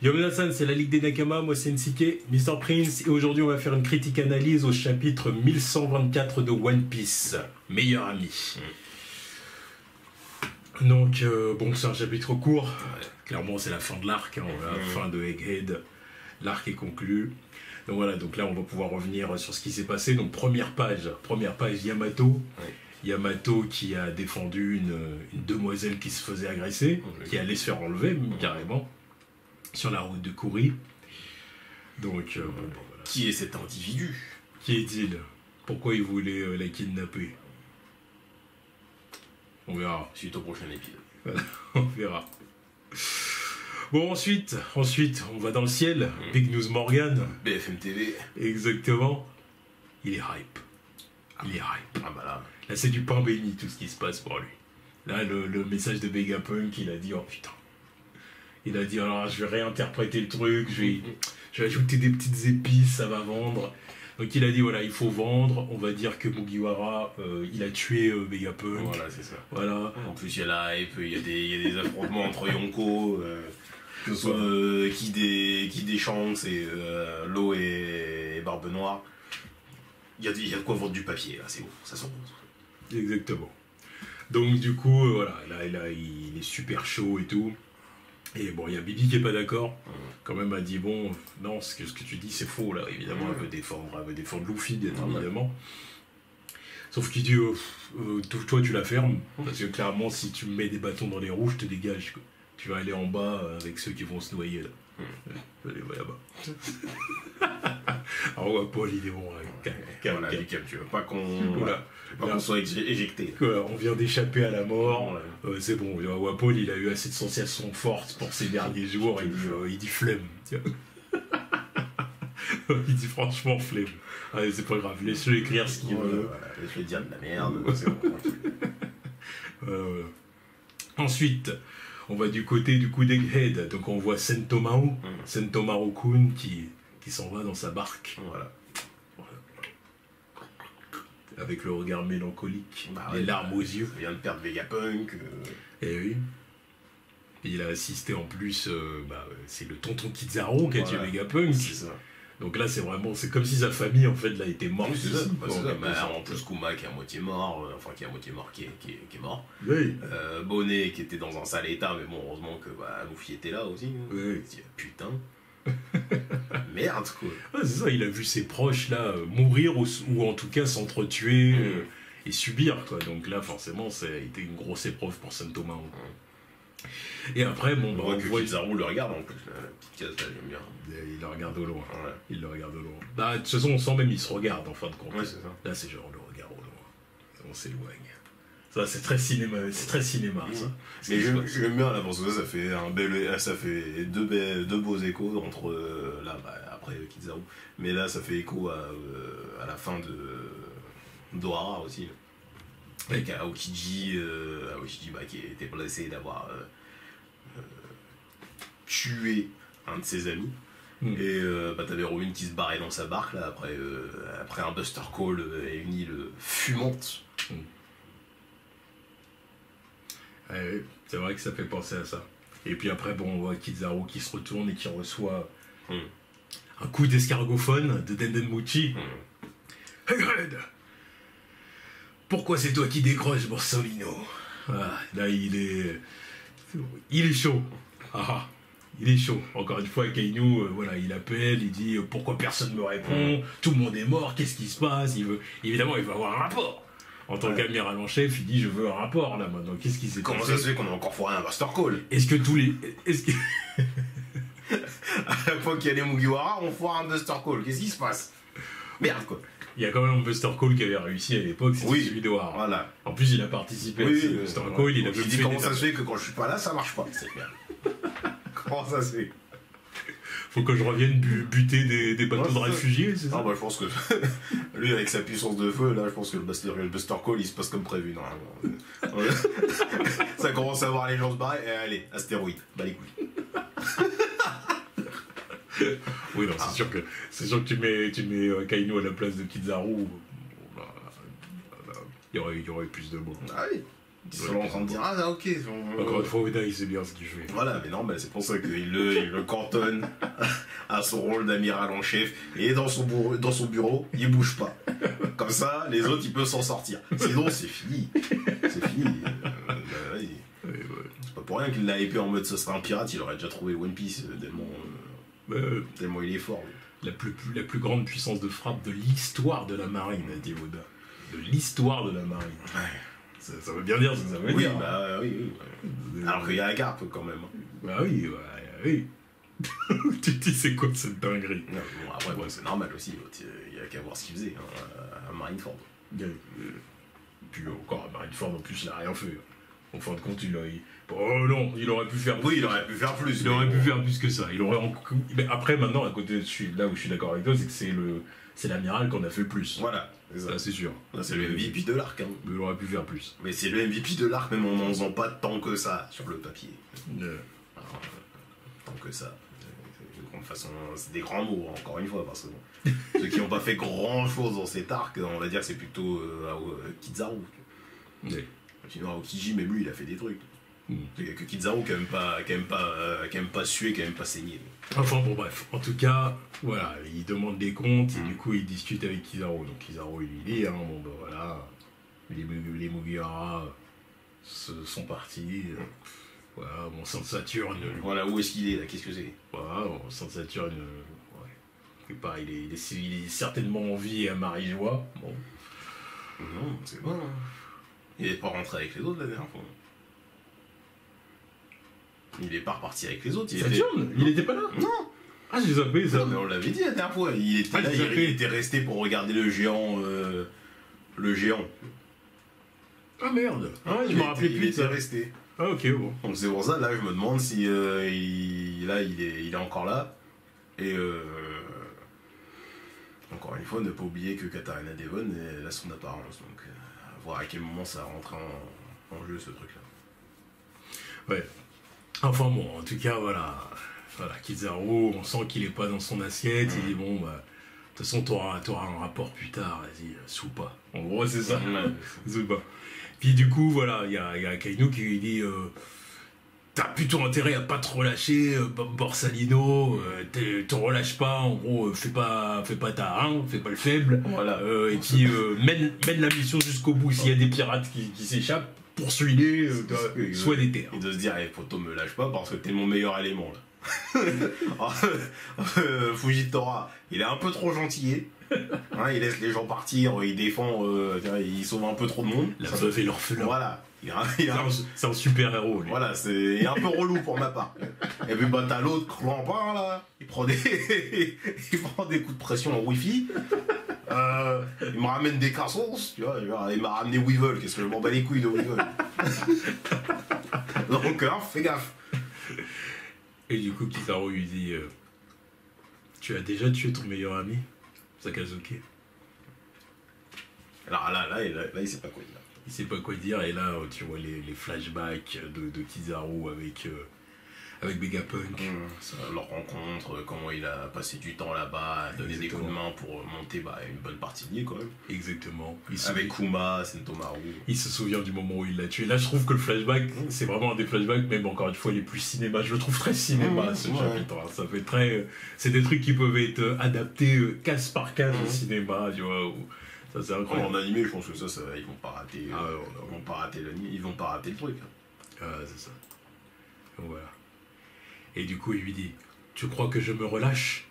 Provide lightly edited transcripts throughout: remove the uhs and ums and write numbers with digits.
Yomina-san, c'est la Ligue des Nakama, moi c'est Nsike, Mr. Prince, et aujourd'hui on va faire une critique analyse au chapitre 1124 de One Piece, meilleur ami. Donc, bon, c'est un chapitre court, clairement c'est la fin de l'arc, hein, la fin de Egghead, l'arc est conclu. Donc voilà, donc là on va pouvoir revenir sur ce qui s'est passé. Donc première page Yamato. Yamato qui a défendu une demoiselle qui se faisait agresser, qui allait se faire enlever carrément, sur la route de Kuri. Donc, bon, voilà. Qui est cet individu? Qui est-il? Pourquoi il voulait la kidnapper? On verra. Suite au prochain épisode. Voilà, on verra. Bon, ensuite, on va dans le ciel. Big News Morgan. BFM TV. Exactement. Il est hype. Il est hype. Ah bah là. Là, c'est du pain béni, tout ce qui se passe pour lui. Là, le message de Vegapunk, il a dit, oh putain. Il a dit, alors, je vais réinterpréter le truc, je vais ajouter des petites épices, ça va vendre. Donc, il a dit, voilà, il faut vendre. On va dire que Mugiwara, il a tué Vegapunk. Voilà, c'est ça. Voilà. En plus, il y a la hype, il y a des affrontements entre Yonko, que ce soit qui des Shanks et Law et Barbe Noire. Il y a de quoi vendre du papier, là, c'est bon, ça sent bon. Exactement. Donc du coup, voilà, là, il est super chaud et tout. Et bon, il y a Bibi qui est pas d'accord. Quand même, a dit, bon, non, ce que tu dis, c'est faux, là. Évidemment, elle veut défendre Luffy, bien évidemment. Sauf qu'il dit, toi, tu la fermes. Parce que clairement, si tu me mets des bâtons dans les roues, je te dégage, quoi. Tu vas aller en bas avec ceux qui vont se noyer, là. Allez, va là-bas. Alors, ouais, Paul, il est bon, là. Voilà, tu veux pas qu'on soit éjecté. On vient d'échapper à la mort, c'est bon. Wapol, il a eu assez de sensations fortes pour ces derniers jours, il dit flemme. Il dit franchement flemme. Allez, c'est pas grave, laisse-le écrire ce qu'il veut. Laisse-le dire de la merde, c'est bon, tranquille. Ensuite, on va du côté d'Egghead, donc on voit Sentomaru-kun qui s'en va dans sa barque. Voilà. Avec le regard mélancolique, les larmes aux yeux. Il vient de perdre Vegapunk. Eh oui. Et il a assisté en plus, c'est le tonton Kizaru qui a tué Vegapunk. C'est ça. Donc là, c'est comme si sa famille, en fait, là, était morte. C'est ça. En plus, Kuma qui est à moitié mort, qui est mort. Oui. Bonnet qui était dans un sale état, mais bon, heureusement que Luffy était là aussi. Oui. Putain. Merde, quoi. Ah, c'est ça, il a vu ses proches là mourir ou en tout cas s'entretuer et subir, quoi. Donc là, forcément, ça a été une grosse épreuve pour Sentomaru. Et après, bon, on voit Kizaru le regarde en plus, la petite case là, j'aime bien. Il le regarde au loin. Ouais. Il le regarde au loin. Bah, de toute façon, on sent même il se regarde en fin de compte. Ouais, c'est ça. Là, c'est genre le regard au loin. On s'éloigne. Ça, c'est très cinéma, ça. Mais j'aime bien là, parce que ça fait deux beaux échos entre après Kizaru. Mais là, ça fait écho à la fin de Dohara aussi. Avec Aokiji, qui était blessé d'avoir tué un de ses amis. Et t'avais Robin qui se barrait dans sa barque là, après un Buster Call et une île fumante. C'est vrai que ça fait penser à ça. Et puis après, bon, on voit Kizaru qui se retourne et qui reçoit un coup d'escargophone de Dendenmuchi. Egghead, pourquoi c'est toi qui décroches, Borsalino? Là, il est chaud. Il est chaud. Encore une fois, Kainu, il appelle, il dit pourquoi personne ne me répond, tout le monde est mort, qu'est-ce qui se passe? Évidemment, il veut avoir un rapport. En tant qu'amiral en chef, il dit je veux un rapport là maintenant. Qu'est-ce qui s'est passé? Comment ça se fait qu'on a encore foiré un Buster Call? Est-ce que à la fois qu'il y a les Mugiwara, on foire un Buster Call. Qu'est-ce qui se passe? Merde, quoi. Il y a quand même un Buster Call qui avait réussi à l'époque, c'était celui d'Ohara. Voilà. En plus, il a participé à ce Buster Call. Il a dit comment ça se fait que quand je suis pas là, ça marche pas? C'est bien. Comment ça se fait? Faut que je revienne buter des bateaux de réfugiés, c'est ça? Je pense que lui, avec sa puissance de feu, là, je pense que le Buster Call, il se passe comme prévu, normalement. Ça commence à voir les gens se barrer, et allez, astéroïde, bah les couilles. Oui, non, c'est sûr que tu mets Kainu à la place de Kizaru, il y aurait plus de mots. Ah oui. Ils sont là en train de dire ah ok. Encore une fois, Oda il sait bien ce qu'il fait. Voilà, mais normal, c'est pour ça qu'il le cantonne à son rôle d'amiral en chef et dans son bureau, il bouge pas. Comme ça, les autres ils peuvent s'en sortir. Sinon c'est fini. C'est fini. C'est pas pour rien qu'il l'a épée en mode ce serait un pirate, il aurait déjà trouvé One Piece tellement il est fort. La plus grande puissance de frappe de l'histoire de la marine, a dit Oda. De l'histoire de la marine. Ouais. Ça veut bien dire ce que ça veut dire. Bah oui. Alors qu'il y a la garpe quand même. Bah oui. Tu te dis c'est quoi cette dinguerie? Non, bon, après c'est normal aussi, il y a qu'à voir ce qu'il faisait à Marineford. Puis encore à Marineford en plus il a rien fait. En fin de compte il aurait pu faire plus. Oui, il aurait pu faire plus. Il aurait pu faire plus que ça. Mais après maintenant à côté là où je suis d'accord avec toi, c'est que c'est l'amiral qu'on a fait plus. Voilà, c'est ça. Ça c'est sûr. Là, c'est le MVP de l'arc. Mais il aurait pu faire plus. Mais c'est le MVP de l'arc, même en n'en faisant pas tant que ça sur le papier. Alors, tant que ça. De toute façon, c'est des grands mots, encore une fois, parce que ceux qui n'ont pas fait grand chose dans cet arc, on va dire que c'est plutôt Kizaru. Sinon, Aokiji, même lui, il a fait des trucs. C'est que Kizaru qui aime pas suer, qui aime pas saigner. Enfin bon bref, en tout cas, voilà, il demande des comptes et du coup il discute avec Kizaru. Donc Kizaru il lui dit, bon ben voilà, les Mugiwara sont partis. Voilà, mon sang de Saturne. Voilà, où est-ce qu'il est là? Qu'est-ce que c'est? Voilà, mon sang de Saturne. Il est certainement en vie à Marijois. Bon. Non, c'est bon. Il est pas rentré avec les autres la dernière fois. Il est pas reparti avec les autres. Il était pas là? Non. Ah, j'ai zappé ça. Mais on l'avait dit la dernière fois. Il était resté pour regarder le géant. Ah merde. Ah, je me rappelais plus. Il était resté. Ah ok, bon. Donc c'est pour ça, là, je me demande si il est encore là. Et encore une fois, ne pas oublier que Katarina Devon, elle a son apparence. Donc à voir à quel moment ça rentre en jeu, ce truc-là. Ouais. Enfin bon, en tout cas, voilà, Kizaru, on sent qu'il est pas dans son assiette, il dit bon, bah, de toute façon, t'auras un rapport plus tard, vas-y, sous pas. En gros, c'est ça, sous pas. Puis du coup, voilà, il y a Kainu qui lui dit, t'as plutôt intérêt à pas te relâcher, Borsalino, te relâche pas, en gros, fais pas fais pas le faible, voilà. Et puis mène la mission jusqu'au bout, s'il y a des pirates qui s'échappent, poursuis-les, sois déter. Et de se dire, Poto me lâche pas parce que t'es mon meilleur élément là. Fujitora, il est un peu trop gentillé. Il laisse les gens partir, il défend, il sauve un peu trop de monde. La veuve et l'orphelin. Voilà. C'est un super héros. Lui. Voilà, c'est un peu relou pour ma part. Et puis bah t'as l'autre clampin là, il prend des coups de pression en wifi. Il me ramène des cassons, tu vois, il m'a ramené Weevil, qu'est-ce que je m'en bats les couilles de Weevil. Donc fais gaffe. Et du coup Kizaru lui dit tu as déjà tué ton meilleur ami, Sakazuki. Alors là il sait pas quoi dire. Il sait pas quoi dire, et là tu vois les flashbacks de Kizaru avec Vegapunk. Leur rencontre, comment il a passé du temps là-bas, à donner des coups de main pour monter une bonne partie de lui quand même. Exactement. Avec Kuma, Sentomaru. Il se souvient du moment où il l'a tué. Là je trouve que le flashback, c'est vraiment un des flashbacks, même encore une fois les plus cinéma. Je le trouve très cinéma ce chapitre. Ça fait très. C'est des trucs qui peuvent être adaptés case par case au cinéma, tu vois. Ça, c'est incroyable. En animé, je pense que ça ils vont pas rater. Ils vont pas rater le truc. C'est ça. Donc, voilà. Et du coup, il lui dit, tu crois que je me relâche?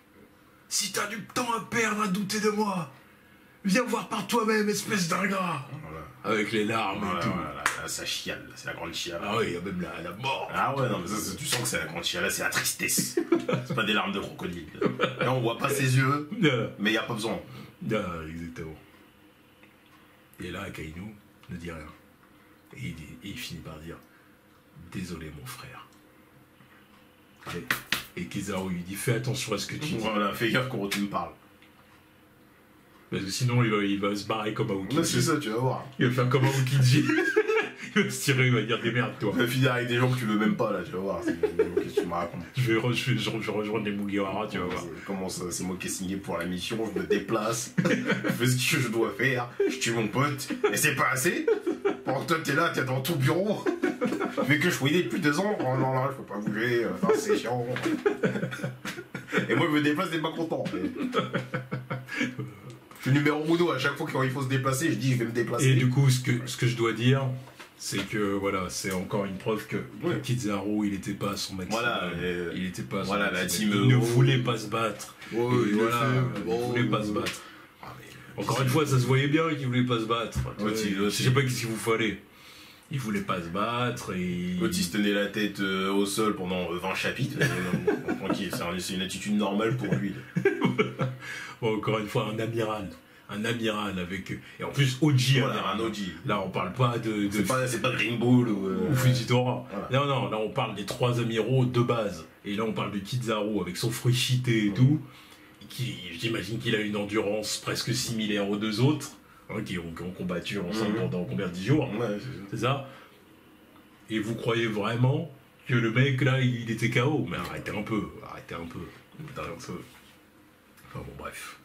Si t'as du temps à perdre à douter de moi, viens voir par toi-même, espèce d'ingrat. Voilà. Avec les larmes et tout. Voilà, ça chiale, c'est la grande chiale. Ah oui, il y a même la mort. Ah ouais, non, mais ça, tu sens que c'est la grande chiale, c'est la tristesse. C'est pas des larmes de crocodile. Là, on voit pas ses yeux, mais il n'y a pas besoin. Exactement. Et là, Kainu ne dit rien. Et il finit par dire, désolé mon frère. Et Kizaru lui dit, fais attention à ce que tu dis. Voilà, fais gaffe quand tu me parles. Parce que sinon, il va se barrer comme Aokiji. Ouais, c'est ça, tu vas voir. Il va faire comme Aokiji. Il va se tirer, il va dire des merdes, toi. Il va finir avec des gens que tu veux même pas, là, tu vas voir. Qu'est-ce que tu me racontes? Je vais rejoindre les Mugiwara, tu vas voir. Comment ça? C'est moi qui ai signé pour la mission, je me déplace, je fais ce que je dois faire, je tue mon pote, et c'est pas assez? Pendant que toi, t'es là, t'es dans ton bureau. Mais que je fouillais depuis 2 ans. Oh non, là, je peux pas bouger. Non, c'est chiant. Et moi, je me déplace, t'es pas content. Je suis numéro uno. À chaque fois qu'il faut se déplacer, je dis, je vais me déplacer. Et du coup, ce que je dois dire, c'est que voilà, c'est encore une preuve que Kizaru, il était pas à son maximum. Voilà, il était pas à son voilà, maximum. la team Il ne voulait pas se battre. Il voulait pas se battre. Encore une fois, ça se voyait bien qu'il voulait pas se battre. Je sais pas qu'est-ce qu'il vous fallait. Il voulait pas se battre et... Otis tenait la tête au sol pendant 20 chapitres. Tranquille, c'est une attitude normale pour lui. Bon, encore une fois, un amiral. Un amiral avec... Et en plus, OG. Voilà, un OG. Là, on parle pas de... C'est pas Green Bull ou Fujitora. Voilà. Non, là, on parle des 3 amiraux de base. Et là, on parle de Kizaru avec son fruit cheaté et tout. J'imagine qu'il a une endurance presque similaire aux 2 autres, hein, qui ont combattu ensemble pendant combien de 10 jours. Ouais, c'est ça. Et vous croyez vraiment que le mec là il était KO? Mais arrêtez un peu. Enfin bon, bref.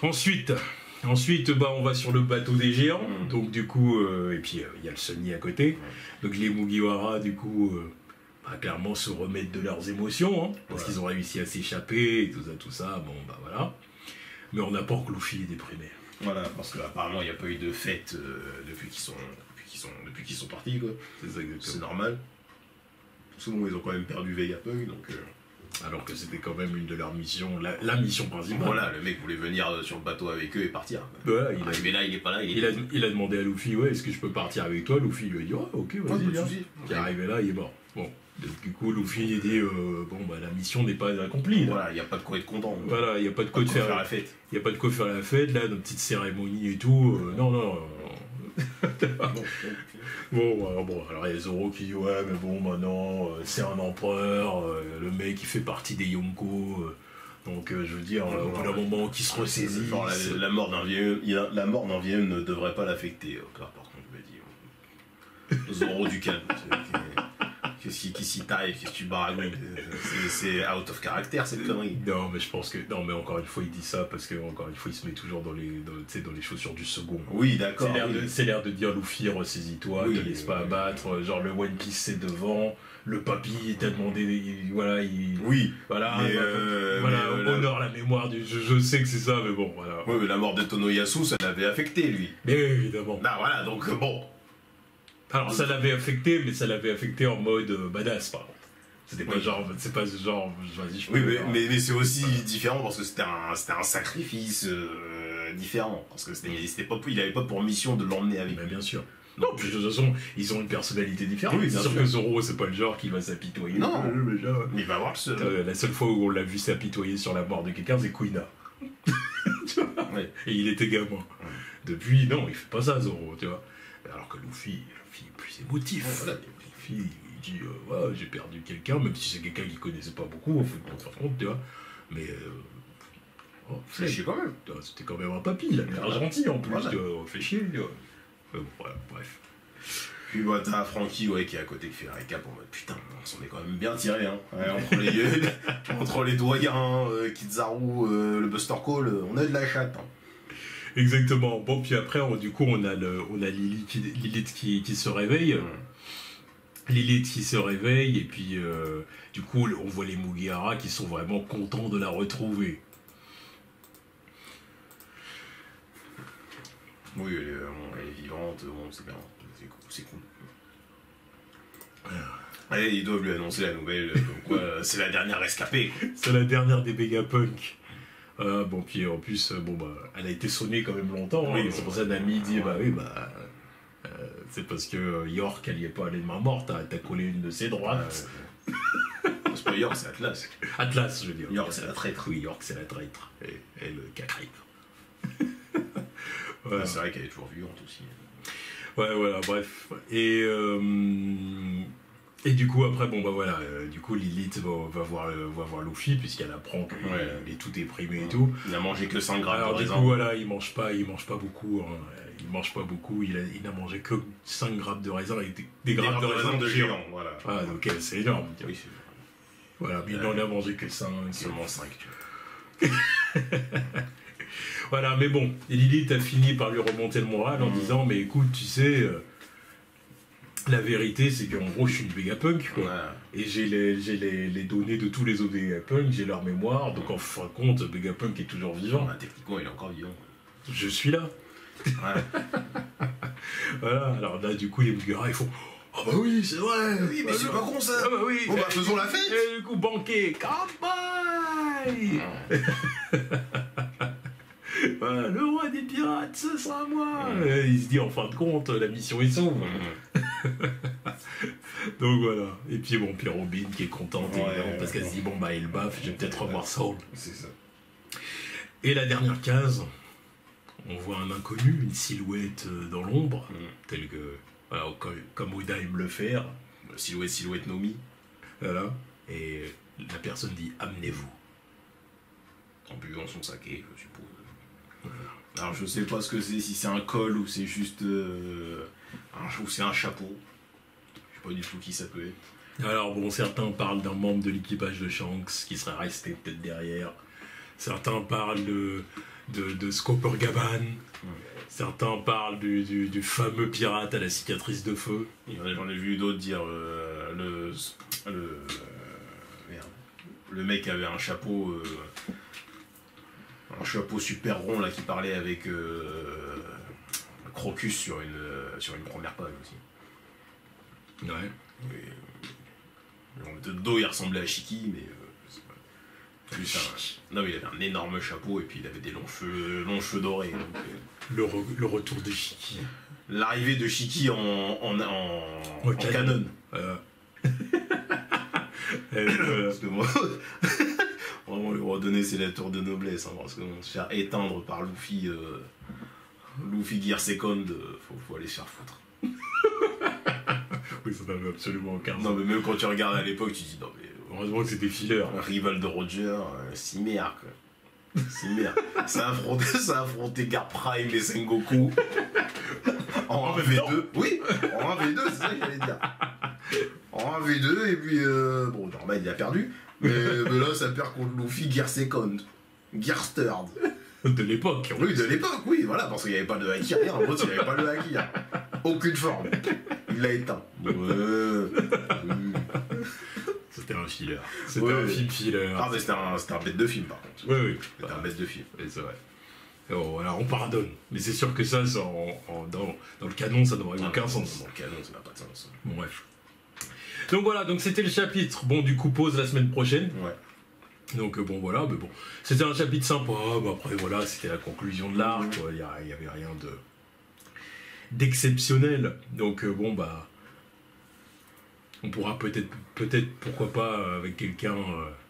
Ensuite, bah, on va sur le bateau des géants. Donc du coup, et puis il y a le Sunny à côté. Donc les Mugiwara, du coup, clairement se remettent de leurs émotions, hein, parce qu'ils ont réussi à s'échapper et tout ça. Bon, bah voilà. Mais on apprend que Luffy est déprimé. Voilà, parce qu'apparemment il n'y a pas eu de fête depuis qu'ils sont partis, quoi. C'est ça, exactement. C'est normal. Souvent ils ont quand même perdu Vegapunk, donc... Alors que c'était quand même une de leurs missions, la mission principale. Voilà, le mec voulait venir sur le bateau avec eux et partir. Ouais, mais là, il est pas là. Il a demandé à Luffy, ouais, est-ce que je peux partir avec toi? Luffy lui a dit, oh, ok, vas-y, viens. Il est arrivé là, il est mort. Bon, du coup, Luffy a dit, bon, bah, la mission n'est pas accomplie. Là. Voilà, il n'y a pas de quoi être content. Voilà, il n'y a pas de quoi faire la fête. Il n'y a pas de quoi faire la fête, là, notre petite cérémonie et tout. Non. Bon, alors il y a Zoro qui dit ouais mais bon maintenant c'est un empereur, le mec il fait partie des Yonko, donc je veux dire au bout d'un moment qui se ressaisit. La mort d'un vieux ne devrait pas l'affecter. Par contre je me dis Zoro du calme. Qu'est-ce qui s'y taille, qu'est-ce que tu baragouines, c'est out of character cette connerie. Non mais je pense que non mais encore une fois il dit ça parce que encore une fois il se met toujours dans les chaussures du second. Oui d'accord. C'est l'air de dire Luffy ressaisis-toi, te laisse pas abattre, genre le One Piece c'est devant, le papy t'a demandé voilà honore la mémoire du je sais que c'est ça mais bon voilà. Oui mais la mort de Tonoyasu ça l'avait affecté lui. Mais évidemment. Bah voilà donc bon. Alors ça l'avait affecté, mais ça l'avait affecté en mode badass par contre. C'était pas genre, c'est pas ce genre, vas-y je peux. Oui mais c'est aussi différent parce que c'était un sacrifice différent. Parce que il avait pas pour mission de l'emmener avec lui. Bien sûr. Non, puis de toute façon, ils ont une personnalité différente. Oui, c'est sûr que Zoro, c'est pas le genre qui va s'apitoyer. Non, mais il va voir la seule fois où on l'a vu s'apitoyer sur la mort de quelqu'un, c'est Kuina. Tu vois ouais. Et il était gamin. Ouais. Depuis, non, il fait pas ça, Zoro, tu vois. Alors que Luffy est plus émotif. Voilà. Luffy, il dit ouais, j'ai perdu quelqu'un, même si c'est quelqu'un qu'il connaissait pas beaucoup, en fait, par contre, tu vois. Mais. Fait chier quand même. C'était quand même un papy, il a l'air gentil en plus, voilà. Tu vois, fait chier, tu vois. Voilà, bref. Puis bah, t'as Franky qui est à côté qui fait un récap en mode putain, on s'en est quand même bien tiré hein. Ouais, entre les doyens, Kizaru, le Buster Call, on a de la chatte. Hein. Exactement. Bon, puis après, du coup, on a Lilith qui se réveille. Lilith qui se réveille, et puis du coup, on voit les Mugiwara qui sont vraiment contents de la retrouver. Oui, elle est vivante, bon, c'est bien, c'est cool. Allez, ils doivent lui annoncer la nouvelle, c'est la dernière rescapée. C'est la dernière des Vegapunk. Bon, puis en plus, elle a été sonnée quand même longtemps, oui, hein, c'est pour ça que Nami dit, c'est parce que York, elle y est pas allée de main morte, t'as collé une de ses droites. C'est pas York, c'est Atlas. Atlas, je veux dire. York, c'est la traître. Oui, York, c'est la traître. Et le cacrive. Voilà. C'est vrai qu'elle est toujours vivante aussi. Ouais, voilà, bref. Et du coup, après, du coup, Lilith va voir Luffy, puisqu'elle apprend qu'il est tout déprimé et tout. Il n'a mangé que 5 grammes de raisin. Du coup, voilà, il mange pas beaucoup. Hein. Il mange pas beaucoup, il n'a mangé que 5 grammes de raisin et des grammes de raisin de géant. Voilà. Ah, donc c'est énorme. Oui, c'est voilà, mais il n'en a mangé que 5. Seulement 5, tu vois. Voilà, mais bon, Lilith a fini par lui remonter le moral en disant, mais écoute, tu sais, La vérité, c'est qu'en gros, je suis une Vegapunk, quoi. Ouais. Et j'ai les données de tous les autres Vegapunk, j'ai leur mémoire, donc en fin de compte, Vegapunk est toujours vivant. Ouais, techniquement, il est encore vivant. Je suis là. Ouais. Voilà, alors là, du coup, les Mugiwara, ils font « Ah bah oui, c'est vrai. Oui, mais c'est pas con, ça. Ah bah oui. Bon, bah, faisons la fête. Et du coup, banquet, Kampai. Voilà, le roi des pirates, ce sera moi. Et il se dit, en fin de compte, la mission est sauve. Donc voilà. Et puis bon, puis Robin qui est contente, évidemment, parce qu'elle se dit, bon bah, il baffe, je vais peut-être revoir Saul. C'est ça. Et la dernière case, on voit un inconnu, une silhouette dans l'ombre, tel que, voilà, comme Oda aime le faire. Silhouette Nomi. Voilà. Et la personne dit, amenez-vous. En buvant son saké, je suppose. Alors je sais pas ce que c'est, si c'est un col ou c'est juste ou c'est un chapeau. Je sais pas du tout qui ça peut être. Alors bon, certains parlent d'un membre de l'équipage de Shanks qui serait resté peut-être derrière. Certains parlent de Scooper Gaban. Certains parlent du fameux pirate à la cicatrice de feu. J'en ai vu d'autres dire le mec avait un chapeau super rond là qui parlait avec Crocus sur une première page aussi. Ouais. De dos il ressemblait à Shiki, mais non, mais il avait un énorme chapeau et puis il avait des longs cheveux dorés. Donc, le retour de Shiki. L'arrivée de Shiki en canon. Parce que moi, vraiment lui redonner ses lettres de noblesse, hein, parce que se faire éteindre par Luffy Gear Second, faut aller se faire foutre. Oui, ça n'avait absolument aucun sens. Non, mais même quand tu regardes à l'époque, tu dis non, mais heureusement que c'était filler. un rival de Roger, Cimer, quoi. Cimer. Ça a affronté Gar Prime et Sengoku en 1v2. Oui, en 1v2, c'est ça que j'allais dire. En 1v2, et puis bon, normal, il a perdu. Mais là, ça perd contre Luffy Gear Second. Gear Third. De l'époque. Oui, de l'époque, oui, voilà, parce qu'il n'y avait pas de haki, rien. En gros, il n'y avait pas de haki. Aucune forme. Il l'a éteint. C'était un filler. C'était un film filler. Ah, mais c'était un bête de film, par contre. Oui. C'était un bête de film. Oui, c'est vrai. Oh, voilà, on pardonne. Mais c'est sûr que ça, dans le canon, ça n'aurait aucun sens. Dans le canon, ça n'a pas de sens. Bon, bref. Donc voilà, donc c'était le chapitre. Bon, du coup, pause la semaine prochaine. Ouais. Donc bon, voilà, mais bon. C'était un chapitre sympa. Bah, après, voilà, c'était la conclusion de l'arc. Il n'y avait rien d'exceptionnel. Donc bon, bah... On pourra peut-être, pourquoi pas, avec quelqu'un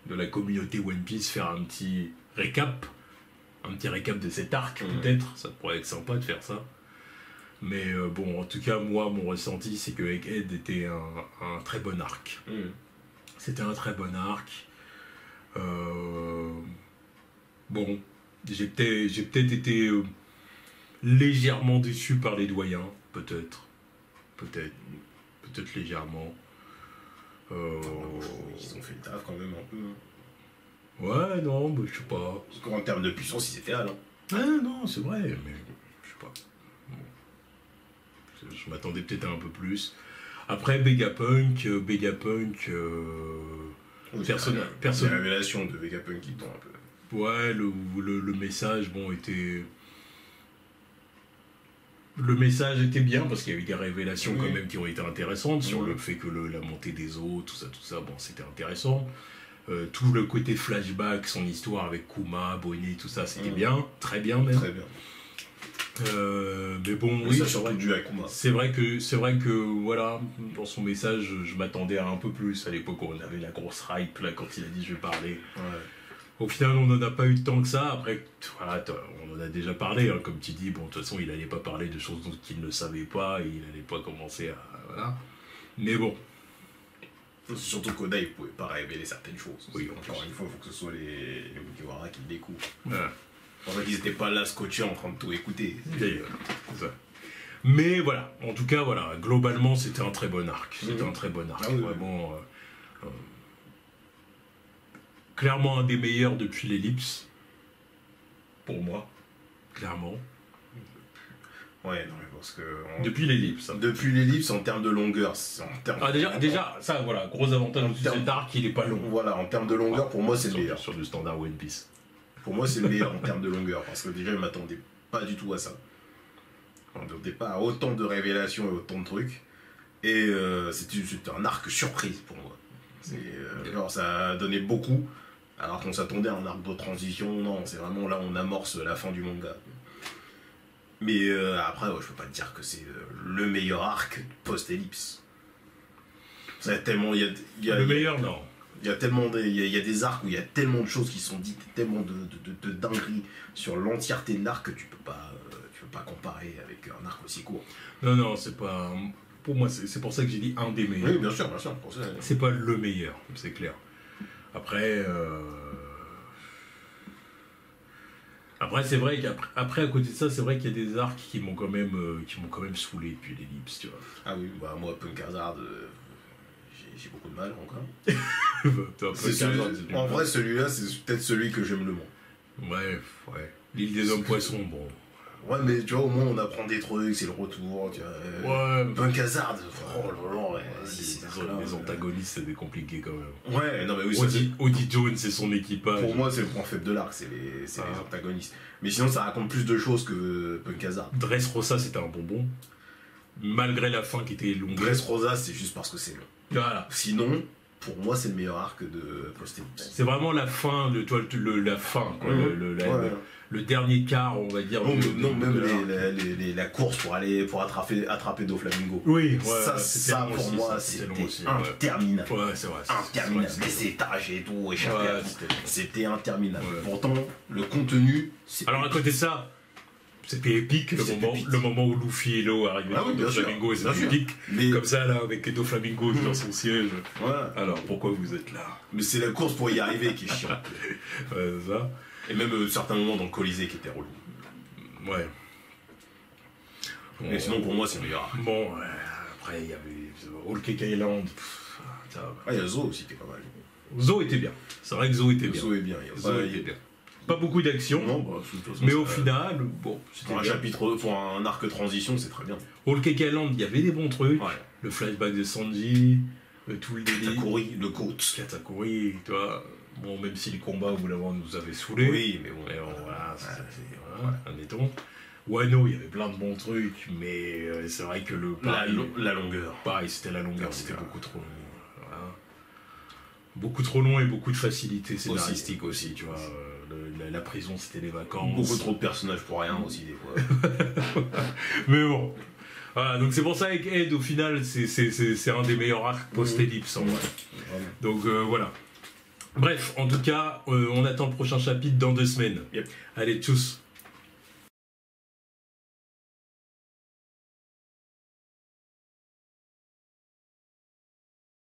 de la communauté One Piece, faire un petit récap de cet arc, peut-être. Ça pourrait être sympa de faire ça. Mais bon, en tout cas, moi, mon ressenti, c'est que Egghead était un très bon arc. C'était un très bon arc. Bon, j'ai peut-être été légèrement déçu par les doyens, peut-être légèrement. Ils ont fait le taf quand même un peu. Ouais, non, mais je sais pas. Parce qu'en termes de puissance, ils étaient là, non? Ah non, c'est vrai, mais je sais pas. Bon. Je m'attendais peut-être à un peu plus. Après, Vegapunk. Personne. La révélation de Vegapunk qui tombe un peu. Ouais, le message, bon, était. Le message était bien parce qu'il y a eu des révélations quand même qui ont été intéressantes sur le fait que la montée des eaux, tout ça, bon, c'était intéressant. Tout le côté flashback, son histoire avec Kuma, Bonnie, tout ça, c'était bien, très bien même. Très bien. Mais bon, oui, c'est vrai que voilà, dans son message, je m'attendais à un peu plus. À l'époque, on avait la grosse hype là quand il a dit je vais parler. Ouais. Au final, on n'en a pas eu tant que ça. Après, voilà, on en a déjà parlé, hein, comme tu dis. Bon, de toute façon, il n'allait pas parler de choses dont il ne savait pas, et il n'allait pas commencer à voilà. Mais bon. C'est surtout qu'Oda, il pouvait pas révéler certaines choses. Oui, encore une fois, il faut que ce soit les Mugiwara qui le découvrent. Ouais. C'est pour ça qu'ils n'étaient pas là scotchés en train de tout écouter. C'est ça. Mais voilà, en tout cas, voilà, globalement, c'était un très bon arc. C'était un très bon arc. Ah oui, vraiment. Clairement un des meilleurs depuis l'ellipse. Pour moi. Clairement. Ouais, non, mais parce que... Depuis l'ellipse. Depuis l'ellipse, en termes de longueur, Déjà, ça, voilà, gros avantage de cet arc, il est pas long. Voilà, en termes de longueur, pour moi, c'est le meilleur. Sur du standard One Piece. Pour moi, c'est le meilleur en termes de longueur, parce que déjà, je m'attendais pas du tout à ça. Je m'attendais pas à autant de révélations et autant de trucs. Et c'était un arc surprise pour moi. Genre, ça a donné beaucoup, alors qu'on s'attendait à un arc de transition. Non, c'est vraiment là, on amorce la fin du manga. Mais après, je peux pas te dire que c'est le meilleur arc post-ellipse. Ça a tellement... Le meilleur, non. Il y a tellement il y a des arcs où il y a tellement de choses qui sont dites, tellement de dingueries sur l'entièreté de l'arc que tu peux pas comparer avec un arc aussi court. Non, c'est pas... Pour moi, c'est pour ça que j'ai dit un des meilleurs. Oui, bien sûr. C'est pas le meilleur, c'est clair. Après, c'est vrai qu'après, à côté de ça, c'est vrai qu'il y a des arcs qui m'ont quand même saoulé depuis l'ellipse, tu vois. Ah oui, bah moi, Punk Hazard, j'ai beaucoup de mal encore. En vrai, celui-là, c'est peut-être celui que j'aime le moins. Ouais. L'île des hommes poissons, bon. Ouais, mais tu vois, au moins on apprend des trucs, c'est le retour, tu vois. Punk Hazard, les antagonistes, c'est compliqué quand même. Ouais, non, mais oui, Audi Jones et son équipage. Pour moi, c'est le point faible de l'arc, c'est les antagonistes. Mais sinon, ça raconte plus de choses que Punk Hazard. Dressrosa, c'était un bonbon. Malgré la fin qui était longue. Dressrosa, c'est juste parce que c'est long. Voilà. Sinon, pour moi, c'est le meilleur arc de post-ellipse. C'est vraiment la fin, la fin, quoi. Le dernier quart, on va dire. La course pour attraper Doflamingo. Oui, ça pour moi, c'était interminable. Ouais, c'est vrai. Interminable. Les étages et tout, échappé à tout. C'était interminable. Pourtant, le contenu, c'est... Alors, à côté de ça, c'était épique, le moment où Luffy et Law arrivaient dans Doflamingo, c'était épique. Mais... Comme ça, là, avec Doflamingo dans son siège. Alors, pourquoi vous êtes là? Mais c'est la course pour y arriver qui est chiant. Ça. Et même certains moments dans le Colisée qui étaient relous. Ouais. Mais sinon, pour moi, c'est le meilleur. Bon, après, il y avait Whole Cake Island. Il y a Zo aussi qui est pas mal. Zo était bien. C'est vrai que Zo était bien. Zo est bien. Zo était bien. Pas beaucoup d'action. Non, mais au final, bon, c'était pour un chapitre, pour un arc transition, c'est très bien. Whole Cake Island, il y avait des bons trucs. Ouais. Le flashback de Sanji, tout le délire. Katakuri, le coach. Katakuri, tu vois. Bon, même si les combats au bout d'un moment nous avaient saoulés. Oui, mais bon. Voilà, admettons. Wano, il y avait plein de bons trucs, mais c'est vrai que la longueur. Pareil, c'était la longueur, c'était beaucoup trop long. Voilà. Beaucoup trop long et beaucoup de facilité scénaristique aussi, tu vois. La prison, c'était les vacances. Beaucoup trop de personnages pour rien aussi, des fois. Mais bon. Voilà, donc c'est pour ça avec Ed, au final, c'est un des meilleurs arcs post-ellipse en vrai. Donc voilà. Bref, en tout cas, on attend le prochain chapitre dans 2 semaines. Yep. Allez, tchuss.